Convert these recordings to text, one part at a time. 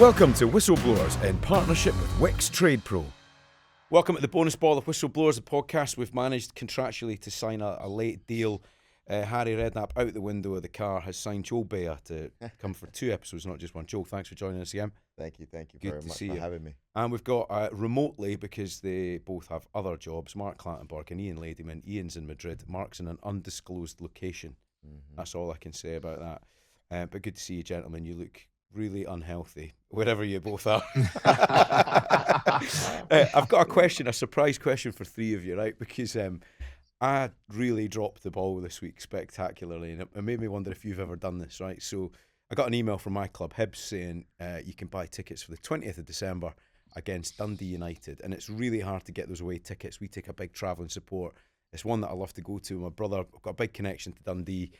Welcome to Whistleblowers in partnership with Wix Trade Pro. Welcome to the bonus ball of Whistleblowers, the podcast. We've managed contractually to sign a late deal. Harry Redknapp, out the window of the car, has signed Joel Beya to come for 2 episodes, not just one. Joel, thanks for joining us again. Thank you Good very to much see for you. having me. And we've got remotely, because they both have other jobs, Mark Clattenburg and Ian Ladyman. Ian's in Madrid, Mark's in an undisclosed location. That's all I can say about that. But good to see you, gentlemen. You look really unhealthy, wherever you both are. I've got a surprise question for three of you, right? Because I really dropped the ball this week spectacularly, and it made me wonder if you've ever done this, right? So I got an email from my club, Hibs, saying you can buy tickets for the 20th of December against Dundee United, and it's really hard to get those away tickets. We take a big travelling support. It's one that I love to go to. My brother, I've got a big connection to Dundee.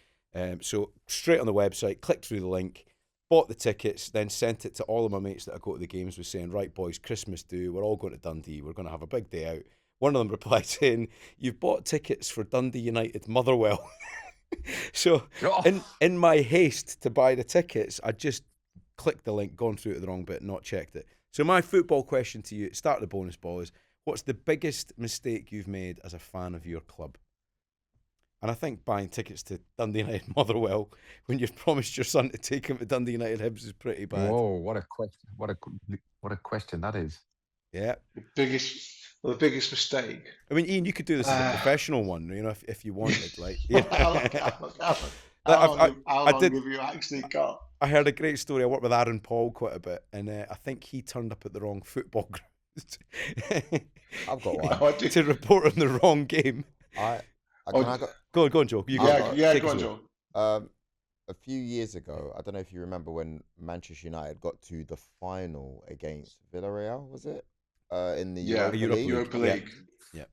So straight on the website, clicked through the link, bought the tickets, then sent it to all of my mates that I go to the games with, saying, right, boys, Christmas do, we're all going to Dundee, we're going to have a big day out. One of them replied saying, you've bought tickets for Dundee United Motherwell. So in my haste to buy the tickets, I just clicked the link, gone through to the wrong bit, not checked it. So my football question to you, at the start of the bonus ball, is what's the biggest mistake you've made as a fan of your club? And I think buying tickets to Dundee United Motherwell when you've promised your son to take him to Dundee United Hibs is pretty bad. Whoa, what a question. What a question that is. Yeah. The biggest mistake. I mean, Ian, you could do this as a professional one, you know, if you wanted. Like, How long have you actually got? I heard a great story. I worked with Aaron Paul quite a bit, and I think he turned up at the wrong football ground. I've got one. To report on the wrong game. Go on, Joe. Go on, Joe. A few years ago, I don't know if you remember when Manchester United got to the final against Villarreal, was it? In the Europa League. Yeah.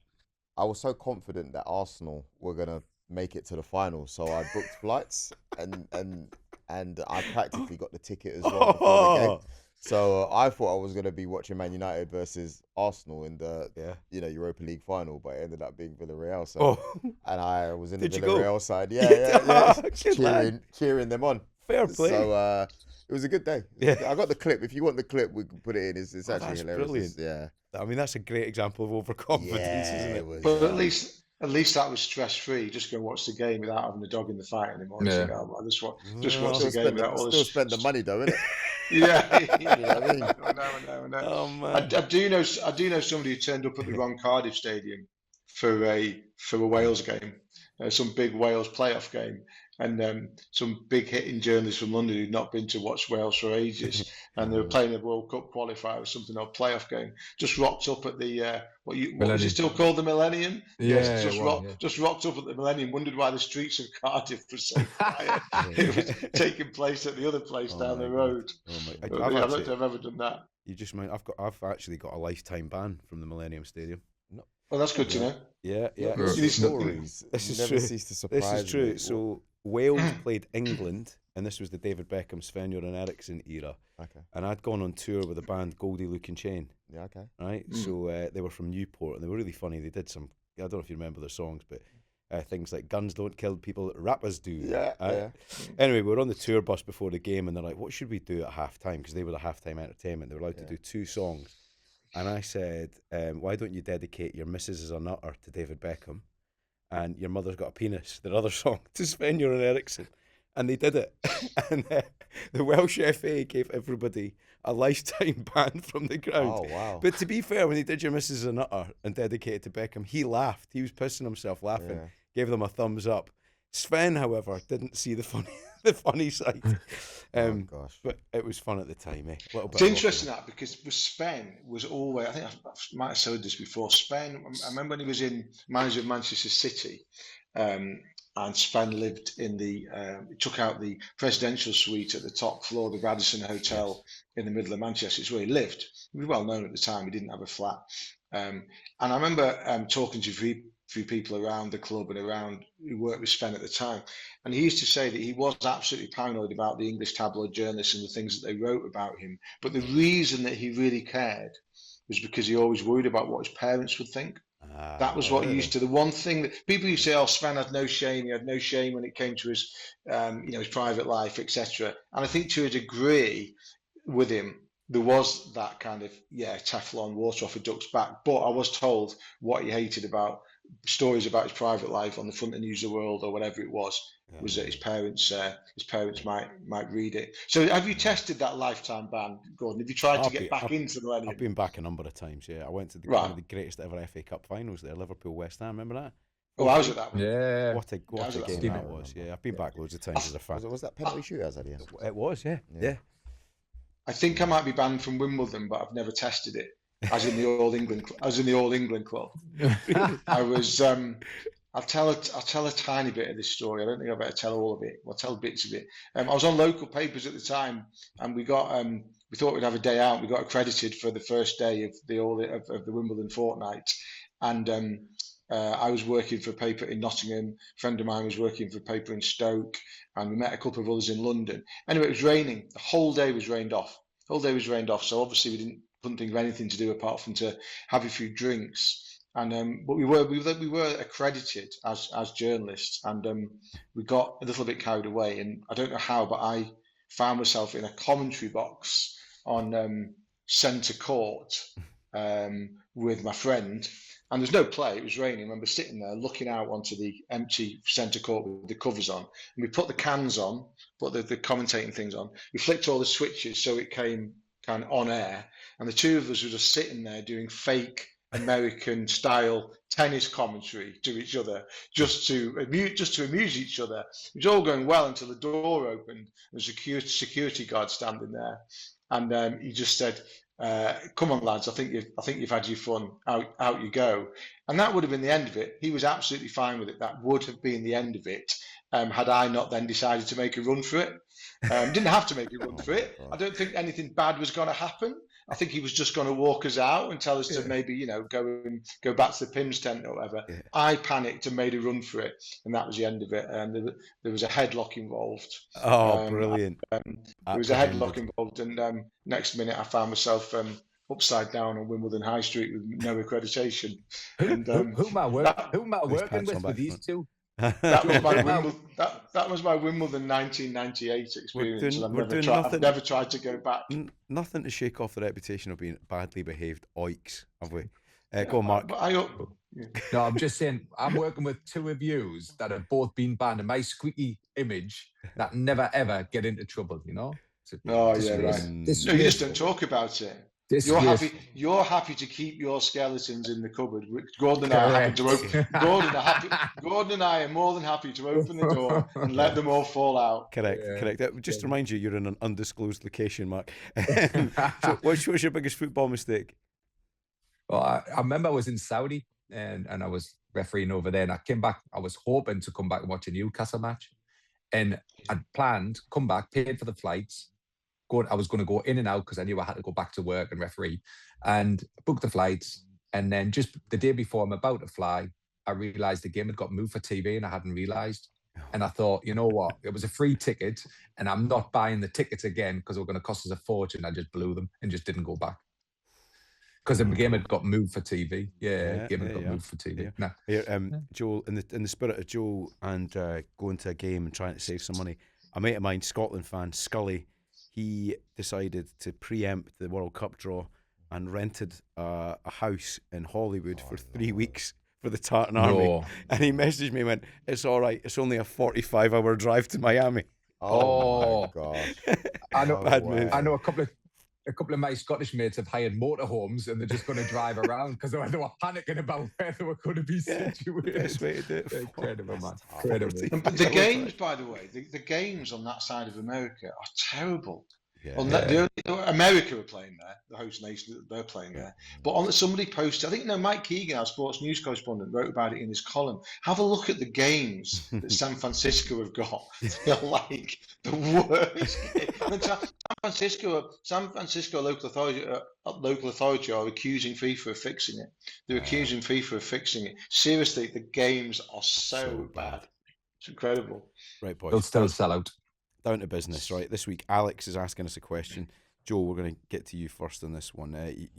I was so confident that Arsenal were gonna make it to the final, so I booked flights and I practically got the ticket as well before the game. So I thought I was going to be watching Man United versus Arsenal in the Europa League final, but it ended up being Villarreal. So and I was in the Villarreal side, cheering them on. Fair play. So it was a good day. I got the clip. If you want the clip, we can put it in. It's actually hilarious. Brilliant. I mean, that's a great example of overconfidence, isn't it? But at least that was stress free. Just go watch the game without having the dog in the fight anymore. Yeah. Just watch the game without all this. Still spend the money though, innit? Yeah. You know what I mean? I know. Oh, man. I do know somebody who turned up at the wrong Cardiff stadium for a Wales game, some big Wales playoff game, and some big hitting journalists from London who'd not been to watch Wales for ages, and they were playing a World Cup qualifier or something, or playoff game. Just rocked up at the what was it still called, the Millennium? Just rocked up at the Millennium. Wondered why the streets of Cardiff were so quiet. It was taking place at the other place down the road. I don't think I've ever done that. You just might. I've actually got a lifetime ban from the Millennium Stadium. Well, that's good to know. Yeah. Stories. This is never true. cease to surprise This is true. me. So Wales played England, and this was the David Beckham, Sven Göran Eriksson era. Okay. And I'd gone on tour with a band, Goldie Luke and Chain. Yeah. Okay. Right. So they were from Newport, and they were really funny. They did some. I don't know if you remember their songs, but things like "Guns Don't Kill People, Rappers Do." Yeah. Anyway, we were on the tour bus before the game, and they're like, "What should we do at halftime?" Because they were the halftime entertainment. They were allowed to do 2 songs. And I said, why don't you dedicate Your Missus Is a Nutter to David Beckham and Your Mother's Got a Penis, their other song, to Sven Göran Eriksson? And they did it. And the Welsh FA gave everybody a lifetime ban from the ground. Oh, wow. But to be fair, when they did Your Missus Is a Nutter and dedicated to Beckham, he laughed. He was pissing himself laughing. Yeah. Gave them a thumbs up. Sven, however, didn't see the funny side. Gosh. But it was fun at the time, eh? It's interesting that, because Sven was always, I think I might have said this before, Sven, I remember when he was manager of Manchester City, and Sven lived in took out the presidential suite at the top floor of the Radisson Hotel in the middle of Manchester. It's where he lived. He was well known at the time. He didn't have a flat. And I remember talking to a few people around the club and around who worked with Sven at the time. And he used to say that he was absolutely paranoid about the English tabloid journalists and the things that they wrote about him. But the reason that he really cared was because he always worried about what his parents would think. That was what he used to. The one thing that people used to say, "Oh, Sven had no shame. He had no shame when it came to his private life, etc." And I think to a degree, with him, there was that kind of Teflon water off a duck's back. But I was told what he hated about stories about his private life on the front of News of the World or whatever it was that his parents might read it. So have you tested that lifetime ban, Gordon? Have you tried to get back into the Millennium? I've been back a number of times. Yeah, I went to one of the greatest ever FA Cup finals there, Liverpool West Ham. Remember that? Oh, I was at that one. Yeah. What a game that was. Yeah, I've been back loads of times as a fan. Was that penalty shootout at the end? It was. Yeah. I think I might be banned from Wimbledon, but I've never tested it. As in the All England club. I was. I'll tell a tiny bit of this story. I don't think I better tell all of it. I'll tell bits of it. I was on local papers at the time, and we got. We thought we'd have a day out. We got accredited for the first day of the Wimbledon fortnight, and I was working for a paper in Nottingham. A friend of mine was working for a paper in Stoke, and we met a couple of others in London. Anyway, it was raining. The whole day was rained off. So obviously we couldn't think of anything to do apart from to have a few drinks. And but we were accredited as journalists, and we got a little bit carried away. And I don't know how, but I found myself in a commentary box on centre court with my friend. And there's no play, it was raining. I remember sitting there looking out onto the empty centre court with the covers on. And we put the cans on, put the commentating things on. We flicked all the switches so it came kind of on air. And the two of us were just sitting there doing fake American style tennis commentary to each other, just to amuse each other. It was all going well until the door opened. There was a security guard standing there. And he just said, come on, lads, I think you've had your fun. Out you go. And that would have been the end of it. He was absolutely fine with it. That would have been the end of it, had I not then decided to make a run for it. Didn't have to make a run for it. I don't think anything bad was going to happen. I think he was just going to walk us out and tell us to maybe, go back to the Pims tent or whatever. Yeah. I panicked and made a run for it, and that was the end of it. There was a headlock involved. Oh, brilliant! There was a headlock involved, and next minute I found myself upside down on Wimbledon High Street with no accreditation. Who am I working with these two? That was my Wimbledon 1998 experience, and I've never tried to go back. Nothing to shake off the reputation of being badly behaved oiks, have we? Go on, Mark. No, I'm just saying, I'm working with two of yous that have both been banned, and my squeaky image that never ever get into trouble, So, right. You just don't talk about it. You're happy to keep your skeletons in the cupboard. Gordon and I are happy to open. Gordon and I are more than happy to open the door and let them all fall out. Correct. Just to remind you, you're in an undisclosed location, Mark. So what's your biggest football mistake? Well, I remember I was in Saudi and I was refereeing over there, and I came back. I was hoping to come back and watch a Newcastle match, and I'd planned come back, paid for the flights. I was going to go in and out because I knew I had to go back to work and referee, and booked the flights. And then just the day before I'm about to fly, I realised the game had got moved for TV, and I hadn't realised. And I thought, you know what? It was a free ticket, and I'm not buying the tickets again because they were going to cost us a fortune. I just blew them and just didn't go back because the game had got moved for TV. The game had got moved for TV. Yeah. Here, Joel, in the spirit of Joel and going to a game and trying to save some money, a mate of mine, Scotland fan, Scully, he decided to preempt the World Cup draw and rented a house in Hollywood for 3 weeks for the Tartan Army. And he messaged me and went, "It's all right. It's only a 45-hour drive to Miami." Oh my gosh! I know a couple of my Scottish mates have hired motorhomes, and they're just going to drive around because they were panicking about where they were going to be situated. Best way to do it. Incredible, man. Incredible. But the games, by the way, the games on that side of America are terrible. America were playing there, the host nation, they're playing there. But somebody posted, I think Mike Keegan, our sports news correspondent, wrote about it in his column. Have a look at the games that San Francisco have got. They're like the worst. San Francisco local authority are accusing FIFA of fixing it. They're accusing FIFA of fixing it. Seriously, the games are so bad. It's incredible. Right, boys. They'll still sell out. Down to business, right? This week, Alex is asking us a question. Joel, we're going to get to you first on this one.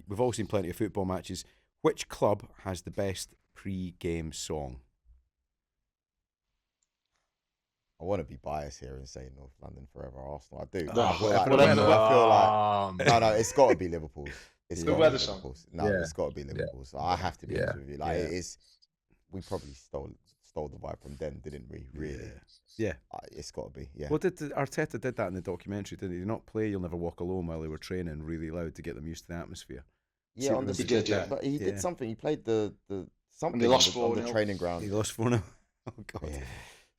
We've all seen plenty of football matches. Which club has the best pre-game song? I want to be biased here and say North London forever Arsenal. I do. No, I feel like, whatever. I feel like no, it's got to be Liverpool's. It's The got to weather be song. Liverpool's. No, it's got to be Liverpool's. I have to be honest with you. Like it is. We probably stole the vibe from them, didn't we? Really? Yeah. It's got to be. Yeah. Well, Arteta did that in the documentary, didn't he? Did he not play "You'll Never Walk Alone" while they were training really loud to get them used to the atmosphere? Yeah, on the He did, yeah. But he did something. He played the something they lost on the 4-0. training ground. He lost 4-0. Oh God. Yeah.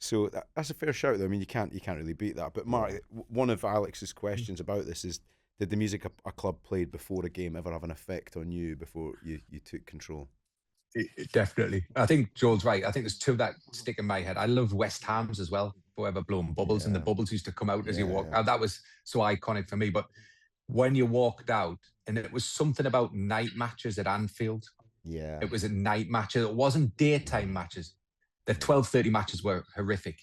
So that's a fair shout, though. I mean, you can't really beat that. But Mark, one of Alex's questions about this is: did the music a club played before a game ever have an effect on you before you took control? Definitely. I think Joel's right. I think there's two that stick in my head. I love West Ham's as well, forever blowing bubbles, and the bubbles used to come out as you walk out. That was so iconic for me. But when you walked out, and it was something about night matches at Anfield. Yeah. It was a night matches. It wasn't daytime matches. The 12:30 matches were horrific,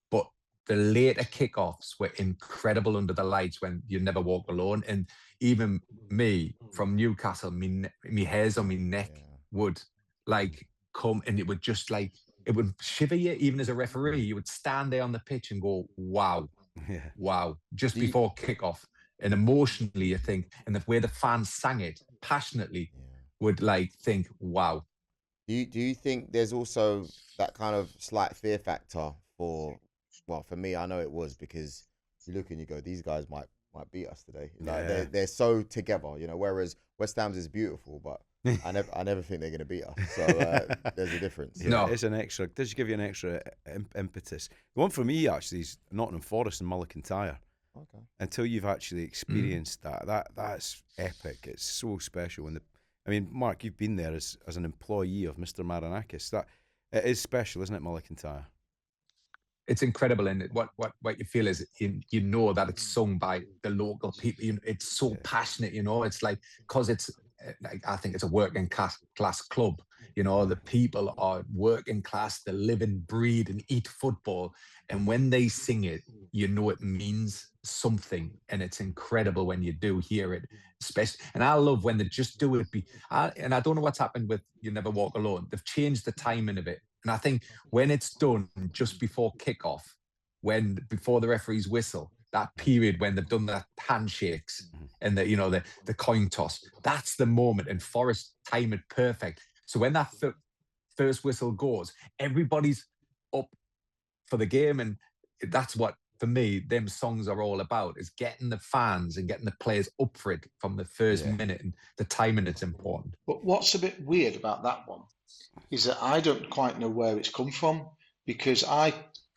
but the later kickoffs were incredible under the lights when You Never Walk Alone. And even me from Newcastle, me hairs on my neck would like come, and it would just like, it would shiver you. Even as a referee, you would stand there on the pitch and go, wow, wow, just before kickoff. And emotionally, you think, and the way the fans sang it passionately would like think, wow. Do you think there's also that kind of slight fear factor for me, I know it was, because you look and you go, these guys might beat us today. Like they're so together, whereas West Ham's is beautiful, but I never think they're going to beat us. So there's a difference. Yeah, no, it's an extra. Does give you an extra impetus. The one for me actually is Nottingham Forest and Mull Kintyre. Okay. Until you've actually experienced that's epic. It's so special. And Mark, you've been there as an employee of Mr Marinakis. That it is special, isn't it, Mull Kintyre? It's incredible, and what you feel is you know that it's sung by the local people. It's so passionate, It's like, because it's like, I think it's a working class club. The people are working class. They live and breathe and eat football, and when they sing it, it means something, and it's incredible when you do hear it. Especially, and I love when they just do it. And I don't know what's happened with You Never Walk Alone. They've changed the timing of it. And I think when it's done just before kickoff, before the referees whistle, that period when they've done the handshakes and the coin toss, that's the moment. And Forest time it perfect. So when that first whistle goes, everybody's up for the game, and that's what, for me, them songs are all about, is getting the fans and getting the players up for it from the first minute, and the timing is important. But what's a bit weird about that one is that I don't quite know where it's come from, because I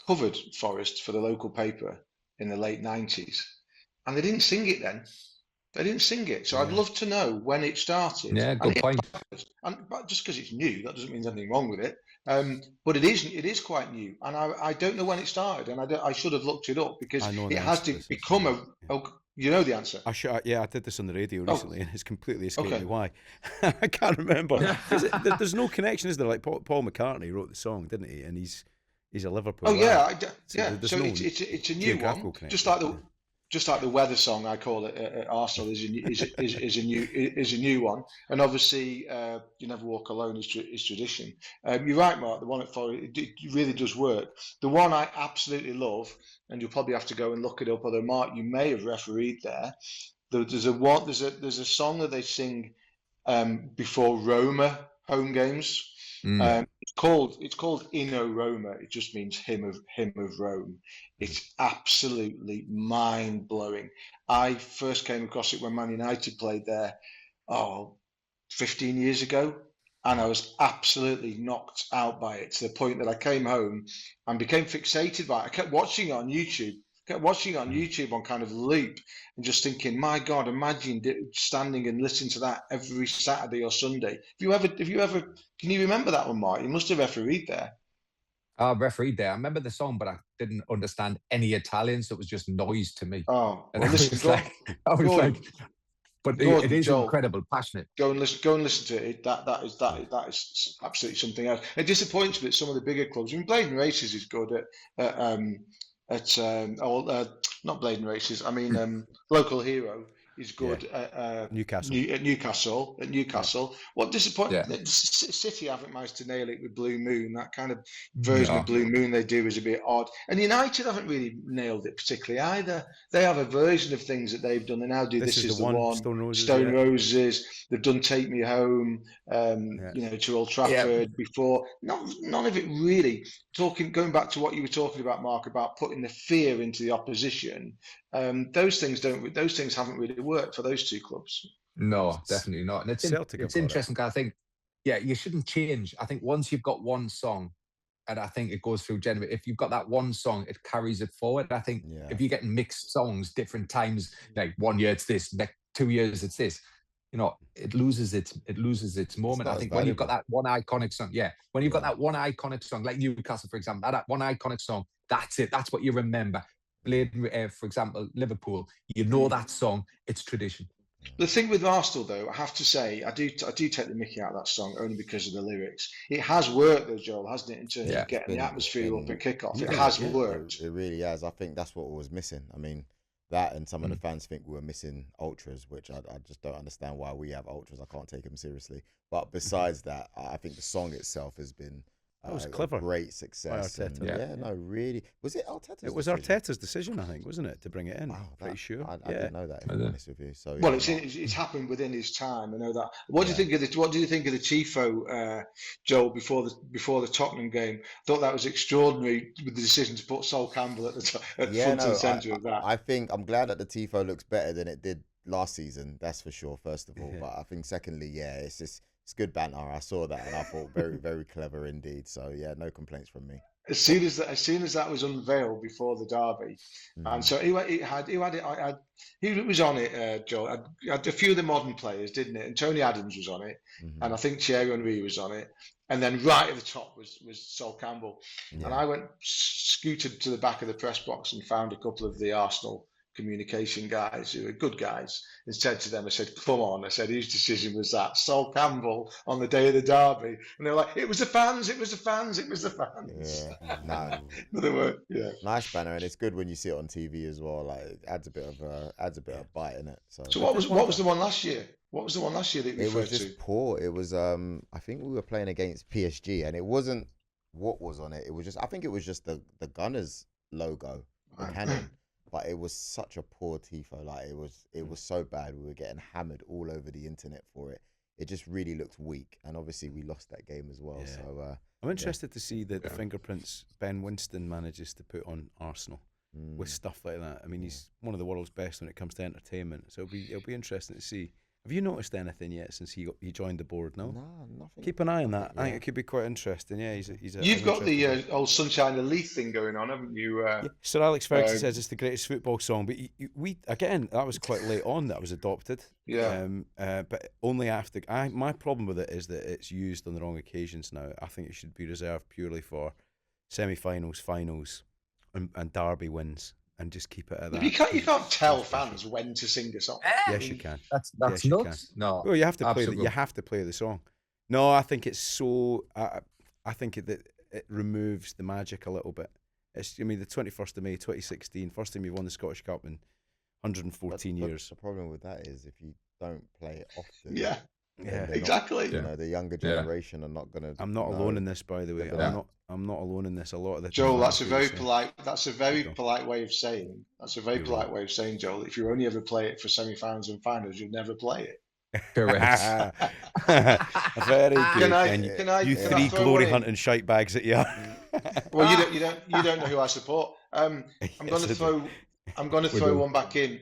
covered Forest for the local paper in the late 90s, and they didn't sing it then. They didn't sing it. So I'd love to know when it started. Yeah, good point. But just because it's new, that doesn't mean there's anything wrong with it. But it is quite new, and I don't know when it started, and I should have looked it up, because it has to become you know the answer. I did this on the radio recently, and it's completely escaped me why. I can't remember. There's no connection, is there? Like Paul McCartney wrote the song, didn't he? And he's a Liverpool. Oh yeah, So it's a new one, just like the weather song, I call it at Arsenal, is a new one, and obviously You Never Walk Alone is tradition. You're right, Mark. The one at Forest, it really does work. The one I absolutely love, and you'll probably have to go and look it up. Although Mark, you may have refereed there. There's a song that they sing before Roma home games. It's called Inno Roma. It just means hymn of Rome. It's absolutely mind blowing. I first came across it when Man United played there 15 years ago, and I was absolutely knocked out by it, to the point that I came home and became fixated by it. I kept watching it on YouTube on kind of loop, and just thinking, my God, imagine standing and listening to that every Saturday or Sunday. Have you ever? Can you remember that one, Mark? You must have refereed there. I refereed there. I remember the song, but I didn't understand any Italian, so it was just noise to me. Oh, and well, I was like, but it is Joel, incredible, passionate. Go and listen to it. That is absolutely something else. It disappoints me that some of the bigger clubs. I mean, Blade and Races is good not Blade and Races. I mean, Local Hero is good at Newcastle. Newcastle. What disappointment! City haven't managed to nail it with Blue Moon. That kind of version of Blue Moon they do is a bit odd. And United haven't really nailed it particularly either. They have a version of things that they've done. They now do This Is the One. Stone Roses. They've done Take Me Home. To Old Trafford before. None of it really. Going back to what you were talking about, Mark, about putting the fear into the opposition. Those things haven't really worked for those two clubs. No, definitely not. And it's interesting because I think, you shouldn't change. I think once you've got one song, and I think it goes through generation. If you've got that one song, it carries it forward. I think if you're getting mixed songs, different times, like 1 year it's this, next 2 years it's this, it loses its moment. I think when you've got that one iconic song, when you've got that one iconic song, like Newcastle, for example, that one iconic song, that's it. That's what you remember. For example, Liverpool, that song, it's tradition. The thing with Arsenal, though, I have to say, I do take the mickey out of that song only because of the lyrics. It has worked, though, Joel, hasn't it, in terms of getting the atmosphere up at kickoff? It has worked. It really has. I think that's what was missing. I mean, that and some of the fans think we were missing ultras, which I just don't understand why we have ultras. I can't take them seriously. But besides that, I think the song itself has been was clever. Great success. Really. Was it Arteta's It was decision? Arteta's decision, I think, wasn't it, to bring it in? Wow, pretty sure. I didn't know that, if I'm honest with you. So, well, it's happened within his time. I know that. What do you think of the Tifo, Joel, before the Tottenham game? Thought that was extraordinary with the decision to put Sol Campbell at front and centre of that. I think I'm glad that the Tifo looks better than it did last season. That's for sure. First of all, but I think secondly, it's good banter. I saw that and I thought very, very clever indeed. So no complaints from me. As soon as that was unveiled before the derby, and so he was on it, Joe. Had a few of the modern players, didn't it? And Tony Adams was on it, and I think Thierry Henry was on it, and then right at the top was Sol Campbell, and I scooted to the back of the press box and found a couple of the Arsenal communication guys who are good guys and said to them, I said, come on, I said, whose decision was that? Sol Campbell on the day of the derby. And they were like, it was the fans. Nice banner, and it's good when you see it on TV as well. Like, it adds a bit of bite in it. So what was the one last year? What was the one last year that you referred to? It was just poor. It was I think we were playing against PSG, and it wasn't what was on it. It was just, I think it was just the Gunners logo, the cannon. But it was such a poor tifo. Like, it was so bad. We were getting hammered all over the internet for it. It just really looked weak, and obviously we lost that game as well. So I'm interested to see the fingerprints Ben Winston manages to put on Arsenal with stuff like that. I mean, he's one of the world's best when it comes to entertainment. So it'll be interesting to see. Have you noticed anything yet since he joined the board? No, nothing. Keep an eye on that. I think it could be quite interesting. Yeah, You've got the old Sunshine Elite thing going on, haven't you? Sir Alex Ferguson says it's the greatest football song, but that was quite late on that was adopted. Yeah. But only after. My problem with it is that it's used on the wrong occasions now. I think it should be reserved purely for semi-finals, finals, and derby wins. And just keep it at that. You can't tell fans when to sing a song. Yes, you can. That's nuts. No. Well, you have to play. You have to play the song. No, I think it's so. I think it removes the magic a little bit. The 21st of May, 2016, first time you won the Scottish Cup in 114 years. The problem with that is if you don't play it often. Yeah, exactly. The younger generation are not going to. I'm not alone in this, by the way. I'm not alone in this. A lot of the Joel, that's a very polite. That's a very polite way of saying. That's a very polite way of saying, Joel. If you only ever play it for semi-finals and finals, you'll never play it. Correct. Very good. You three glory hunting shite bags that you are. Well, you don't know who I support. I'm going to throw one back in.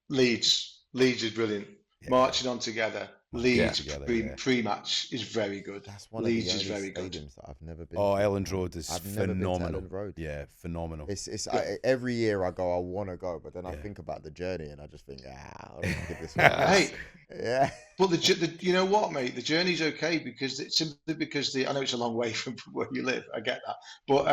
Leeds is brilliant. Marching on together. Leeds pre-match is very good. That's one Leeds of the is very good. Stadiums that I've never been. Oh, to. Elland Road is phenomenal. Elland Road. Yeah, phenomenal. Every year I go, I want to go, but then I think about the journey and I just think, I'll give this one. Hey, yeah. But the you know what, mate? The journey's okay because it's simply because I know it's a long way from where you live. I get that, but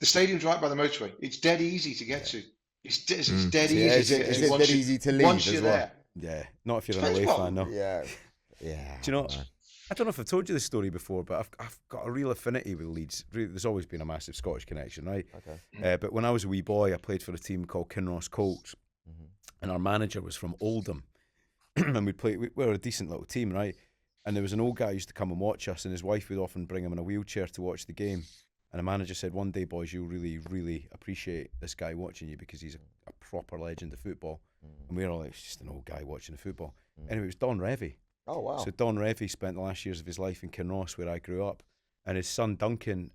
the stadium's right by the motorway. It's dead easy to get to. It's dead easy. Is it dead easy to leave once as you're well? there? Yeah, not if you're an away fan, no. Yeah. Yeah. Do you know? I don't know if I've told you this story before, but I've got a real affinity with Leeds. There's always been a massive Scottish connection, right? Okay. But when I was a wee boy, I played for a team called Kinross Colts, and our manager was from Oldham. and we were a decent little team, right? And there was an old guy who used to come and watch us, and his wife would often bring him in a wheelchair to watch the game. And the manager said, one day, boys, you'll really, really appreciate this guy watching you because he's a proper legend of football. And we were all like, it's just an old guy watching the football. Anyway, it was Don Revie. Oh, wow. So Don Revie spent the last years of his life in Kinross, where I grew up. And his son, Duncan,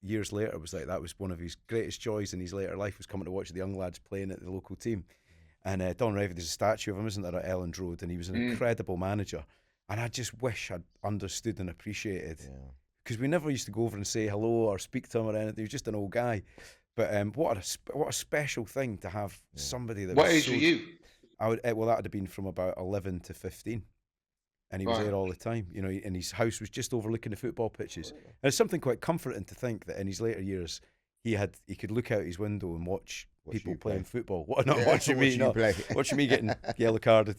years later, was like, that was one of his greatest joys in his later life, was coming to watch the young lads playing at the local team. And Don Revie, there's a statue of him, isn't there, at Elland Road? And he was an incredible manager. And I just wish I'd understood and appreciated. Because we never used to go over and say hello or speak to him or anything. He was just an old guy. But what a special thing to have somebody that. What age were you? I would that would have been from about 11 to 15, and he was there all the time. You know, and his house was just overlooking the football pitches. And it's something quite comforting to think that in his later years, he could look out his window and watch people playing football. Watching me getting yellow carded.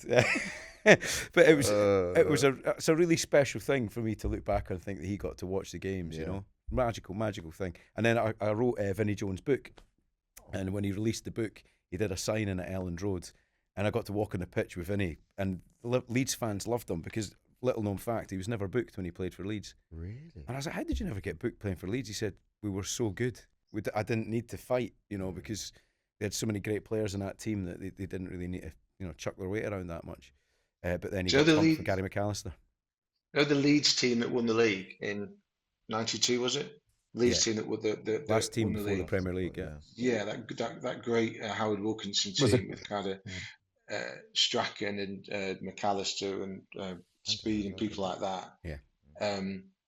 But it's a really special thing for me to look back and think that he got to watch the games. You know, magical thing. And then I wrote Vinnie Jones' book, and when he released the book, he did a signing at Elland Road, and I got to walk on the pitch with Vinnie, and Leeds fans loved him because, little known fact, he was never booked when he played for Leeds. Really? And I was like, how did you never get booked playing for Leeds? He said, we were so good. I didn't need to fight, you know, because they had so many great players in that team that they didn't really need to, you know, chuck their weight around that much. But then he got pumped for Gary McAllister. You know the Leeds team that won the league in '92, was it? Leeds team that won the last team before the league. Premier League. Yeah, that great Howard Wilkinson team with kind of Strachan and McAllister and Speed and people like that. Yeah.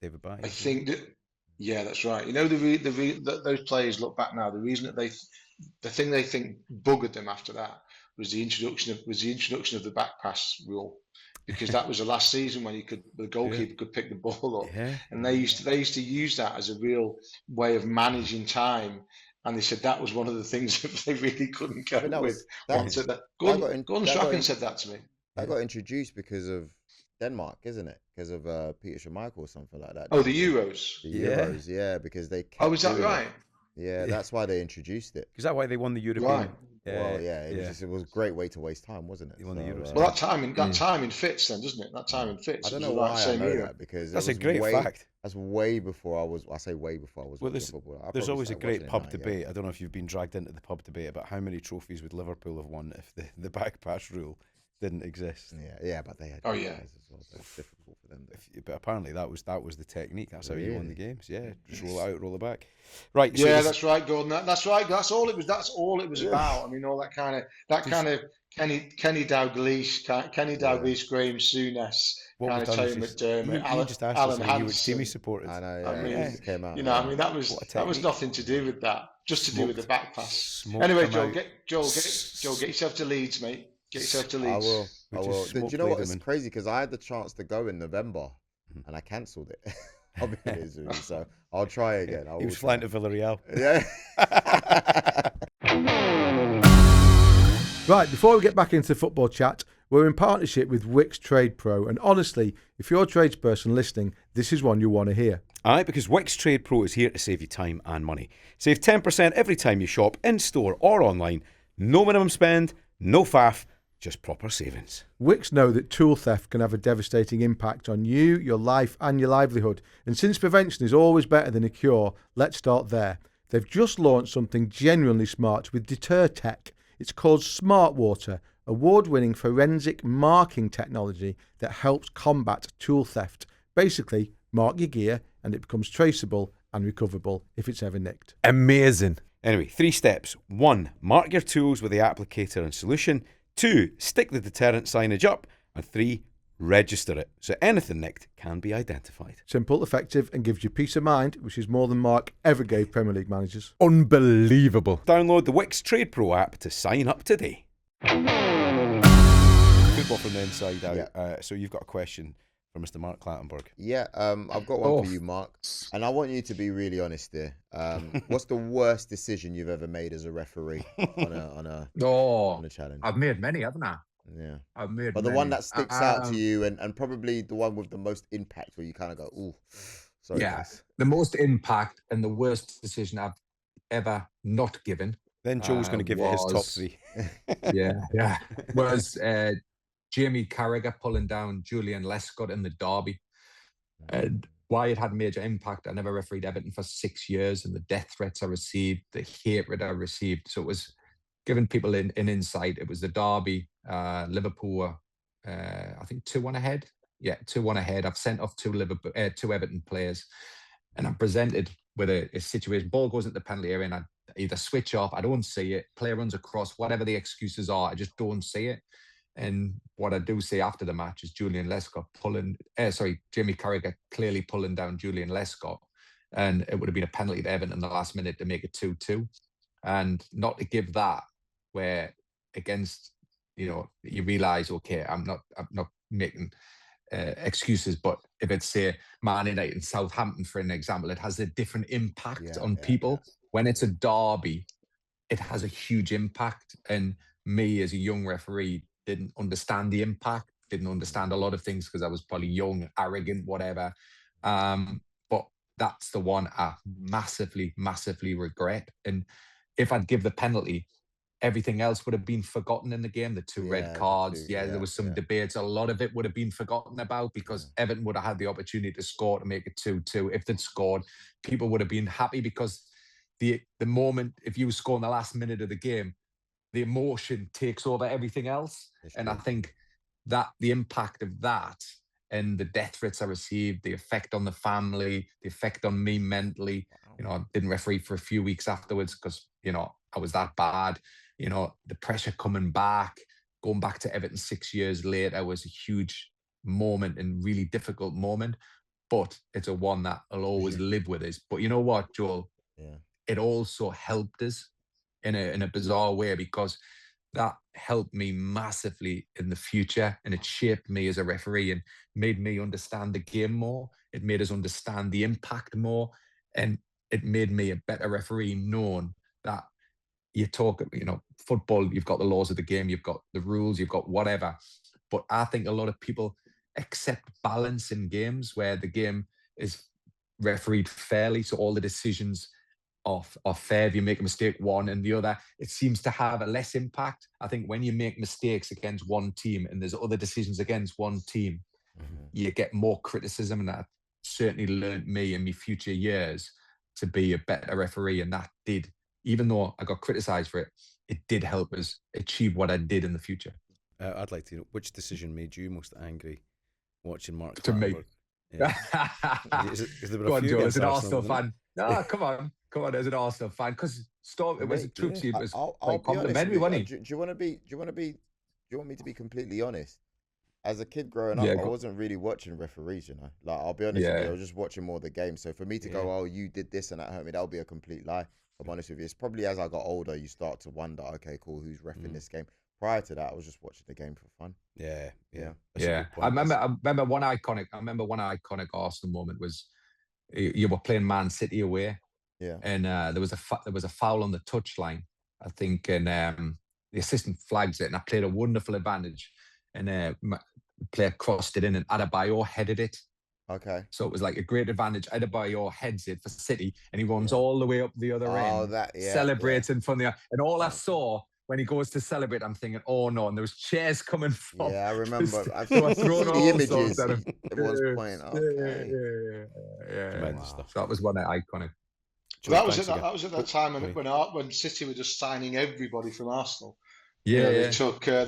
David Baez. I think that. Yeah, that's right. You know, those players look back now. The reason that the thing they think buggered them after that was the introduction of the back pass rule, because that was the last season when the goalkeeper could pick the ball up, and they used to use that as a real way of managing time. And they said that was one of the things that they really couldn't cope with. Gordon Strachan said that to me. That got introduced because of Denmark, isn't it? Because of Peter Schmeichel or something like that. Oh, the Euros. The Euros, yeah, because they. Oh, is that right? Yeah, that's why they introduced it. Is that why they won the European? Right. Well, yeah, it was a great way to waste time, wasn't it? They won the Euros. Well, that timing fits then, doesn't it? That timing fits. I don't know why I know that, because that's a great fact. That's way before I was. I say way before I was. Well, there's always a great pub debate. I don't know if you've been dragged into the pub debate about how many trophies would Liverpool have won if the back pass rule didn't exist. Yeah, but they had. Oh yeah. As well, so it's difficult for them. But apparently that was the technique. That's how you won the games. Yeah, just roll it out, roll it back. Right. So yeah, that's right, Gordon. That's right. That's all it was about. I mean, all that kind of Kenny Dalglish, Graham Souness, kind of Tony McDermott, you just asked Alan us which team he Hansen. supported. I know. I mean, it came out. You know, I mean, that was nothing to do with that. Just to do with the back pass. Anyway, Joel, get yourself to Leeds, mate. Get yourself to Leeds. I will. Do you know what? It's crazy because I had the chance to go in November, and I cancelled it. I'll be honest with you, so I'll try again. He was flying to Villarreal. Yeah. Right, before we get back into football chat, we're in partnership with Wix Trade Pro, and honestly, if you're a tradesperson listening, this is one you want to hear. Aye, because Wix Trade Pro is here to save you time and money. Save 10% every time you shop in-store or online. No minimum spend, no faff, just proper savings. Wix know that tool theft can have a devastating impact on you, your life and your livelihood. And since prevention is always better than a cure, let's start there. They've just launched something genuinely smart with Deter Tech. It's called Smart Water, award-winning forensic marking technology that helps combat tool theft. Basically, mark your gear and it becomes traceable and recoverable if it's ever nicked. Amazing. Anyway, 3 steps. 1, mark your tools with the applicator and solution. 2, stick the deterrent signage up. And 3, register it so anything nicked can be identified. Simple, effective, and gives you peace of mind, which is more than Mark ever gave Premier League managers. Unbelievable. Download the Wix Trade Pro app to sign up today. Football from the inside out. Yeah. So you've got a question for Mr. Mark Clattenburg. Yeah, I've got one for you, Mark, and I want you to be really honest here. What's the worst decision you've ever made as a referee on a challenge? I've made many, haven't I? Yeah, I've made. But the one that sticks out to you, and probably the one with the most impact, where you kind of go, "Ooh, sorry." Yeah, guys. the most impact and the worst decision I've ever not given. Then Joel's going to give you his top 3. Yeah. Was Jamie Carragher pulling down Julian Lescott in the derby. And why it had major impact, I never refereed Everton for 6 years, and the death threats I received, the hatred I received. So it was giving people an insight. It was the derby, Liverpool were, I think 2-1 ahead. Yeah, 2-1 ahead. I've sent off two Everton players, and I'm presented with a situation. Ball goes into the penalty area, and I either switch off, I don't see it, player runs across, whatever the excuses are, I just don't see it. And what I do see after the match is Jamie Carragher clearly pulling down Julian Lescott. And it would have been a penalty to Everton in the last minute to make it 2-2. And not to give that, where against, you realise, okay, I'm not making excuses, but if it's, say, Man United and Southampton, for an example, it has a different impact on people. When it's a derby, it has a huge impact. And me, as a young referee, didn't understand the impact, didn't understand a lot of things because I was probably young, arrogant, whatever. But that's the one I massively, massively regret. And if I'd give the penalty, everything else would have been forgotten in the game. The two red cards, there was some debates. A lot of it would have been forgotten about because Everton would have had the opportunity to score to make it 2-2. If they'd scored, people would have been happy because the moment, if you score in the last minute of the game, the emotion takes over everything else. And I think that the impact of that and the death threats I received, the effect on the family, the effect on me mentally, I didn't referee for a few weeks afterwards because, I was that bad. The pressure coming back, going back to Everton 6 years later was a huge moment and really difficult moment. But it's a one that will always live with us. But you know what, Joel? Yeah. It also helped us in a bizarre way because that helped me massively in the future, and it shaped me as a referee and made me understand the game more. It made us understand the impact more, and it made me a better referee, knowing that you talk, football, you've got the laws of the game, you've got the rules, you've got whatever. But I think a lot of people accept balance in games where the game is refereed fairly, so all the decisions are fair. If you make a mistake one and the other, it seems to have a less impact. I think when you make mistakes against one team and there's other decisions against one team, you get more criticism, and that certainly learned me in my future years to be a better referee. And that did, even though I got criticised for it, it did help us achieve what I did in the future. I'd like to know, which decision made you most angry watching Mark To me. Clattenburg? Yeah. Is there Go on, few Joe, against as an Arsenal, Arsenal fan. No, come on, as an Arsenal fan, because it was a troops. It was I'll quite be honest with complimentary, you. wasn't he? Do you want me to be completely honest? As a kid growing up, Yeah, I wasn't really watching referees, Like, I'll be honest with you, I was just watching more of the game. So for me to go, oh, you did this and that hurt me, that'll be a complete lie. I'm honest with you. It's probably as I got older, you start to wonder, okay, cool, who's reffing this game? Prior to that, I was just watching the game for fun. Yeah. Yeah. That's a good I point. remember one iconic Arsenal moment was you were playing Man City away. Yeah. And there was a foul on the touchline, I think, and the assistant flags it, and I played a wonderful advantage, and my player crossed it in, and Adebayor headed it. Okay. So it was like a great advantage. Adebayor heads it for City, and he runs all the way up the other end, celebrates in front of the. And all I saw when he goes to celebrate, I'm thinking, oh no, and there was chairs coming from. Yeah, I remember. I've So I seen thrown the all images. sorts at him. Everyone's pointing. Okay. Tremendous stuff. So that was one iconic. So that was at that time when City were just signing everybody from Arsenal. They took Colo,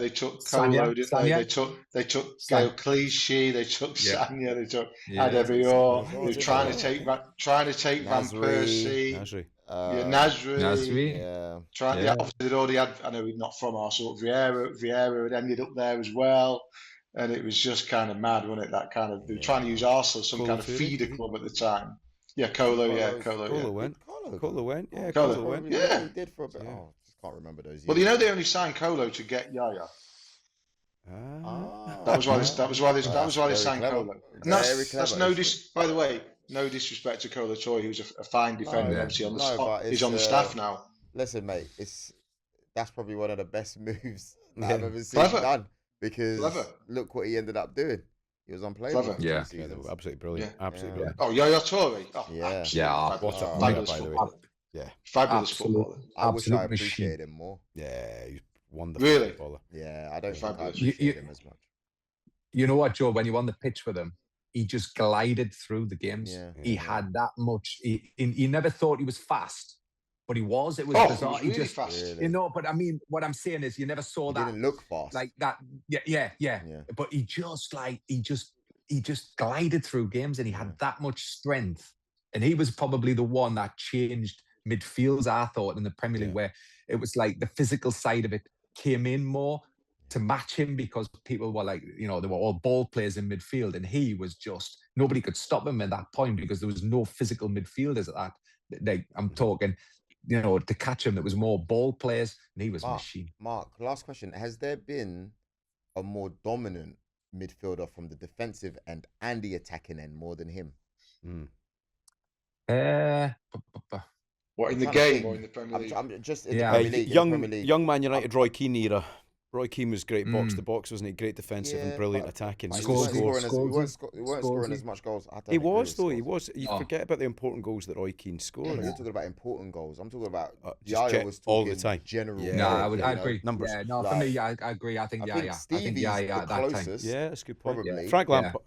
didn't they? They took Gael Clichy, they took Sanya, they took Adebayor. They were trying to take Van Persie, Nasri. Obviously they'd already had. I know he's not from Arsenal. Vieira had ended up there as well, and it was just kind of mad, wasn't it? That kind of they were trying to use Arsenal as some kind of feeder club at the time. Yeah, Colo went. Yeah, Colo went. Yeah, he did for a bit. Oh, just can't remember those years. Well, they only signed Colo to get Yaya. That was why they signed Colo. That's no by the way, no disrespect to Colo Toy, who's a fine defender, obviously on the spot. He's on the staff now. Listen, mate, that's probably one of the best moves I've ever seen done, because look what he ended up doing. He was unplayable. Yeah, absolutely brilliant. Yeah. Absolutely brilliant. Oh, Yaya Toure. Oh, yeah. Fabulous footballer. Yeah. Fabulous footballer. I wish I appreciated him more. Yeah, he's wonderful really footballer. Yeah, I don't think I appreciate him as much. you know what, Joe? When you're on the pitch with him, he just glided through the games. Yeah. He had that much. He never thought he was fast, but he was. It was Oh, bizarre. he was really just, fast. Really? you know. But I mean, what I'm saying is, you never saw He that. didn't look fast. Like that. Yeah. But he just glided through games, and he had that much strength. And he was probably the one that changed midfields, I thought, in the Premier League, where it was like the physical side of it came in more to match him, because people were like, you know, they were all ball players in midfield, and he was just, nobody could stop him at that point because there was no physical midfielders at that. Like, I'm talking, you know, to catch him, there was more ball players, and he was a machine. Mark, last question. Has there been a more dominant midfielder from the defensive end and the attacking end more than him? What, in the game or in the Premier League? I'm just in the Premier League. Young Man United, Roy Keane era. Roy Keane was great box to box, wasn't he? Great defensive and brilliant attacking. He weren't scoring as much goals. He was, though. He was. You forget about the important goals that Roy Keane scored. You're talking about important goals. I'm talking about Yaya was all the time. General. No, I agree. Numbers. Yeah, no, for me, I agree. I think Stevie's the closest. Yeah, that's a good point. Probably. Frank Lampard.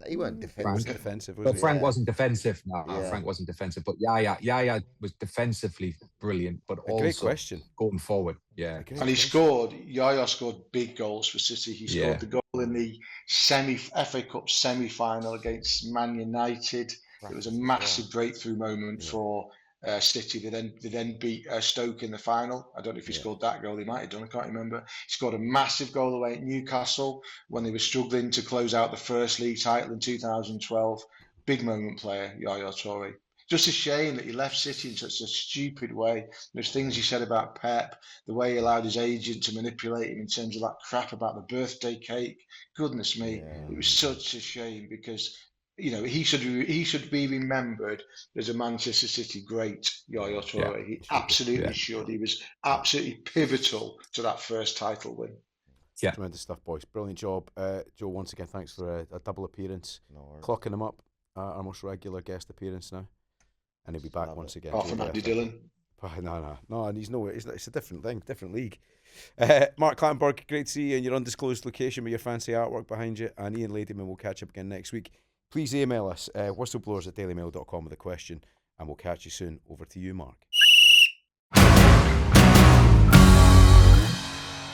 He weren't defensive. Defensive, But Frank wasn't defensive. No, Yeah. Frank wasn't defensive. But Yaya was defensively brilliant, but also great question. going forward. Yeah. And Yaya scored big goals for City. He scored the goal in the FA Cup semi-final against Man United. It was a massive breakthrough moment for City. They then beat Stoke in the final. I don't know if he scored that goal. He might have done. I can't remember. He scored a massive goal away at Newcastle when they were struggling to close out the first league title in 2012. Big moment player, Yaya Toure. Just a shame that he left City in such a stupid way. There's things he said about Pep, the way he allowed his agent to manipulate him in terms of that crap about the birthday cake. Goodness me, it was such a shame, because you know, he should be remembered as a Manchester City great, Yaya Toure. He absolutely should. He was absolutely pivotal to that first title win. Yeah. Tremendous stuff, boys. Brilliant job. Joe, once again, thanks for a double appearance. Clocking him up, our most regular guest appearance now. And he'll be back once again. Apart from Andy Dillon. No, and it's a different thing, different league. Mark Clattenburg, great to see you in your undisclosed location with your fancy artwork behind you. And Ian Ladyman will catch up again next week. Please email us, whistleblowers@dailymail.com with a question, and we'll catch you soon. Over to you, Mark.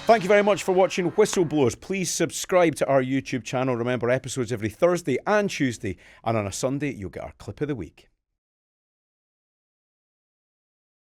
Thank you very much for watching Whistleblowers. Please subscribe to our YouTube channel. Remember, episodes every Thursday and Tuesday, and on a Sunday, you'll get our clip of the week.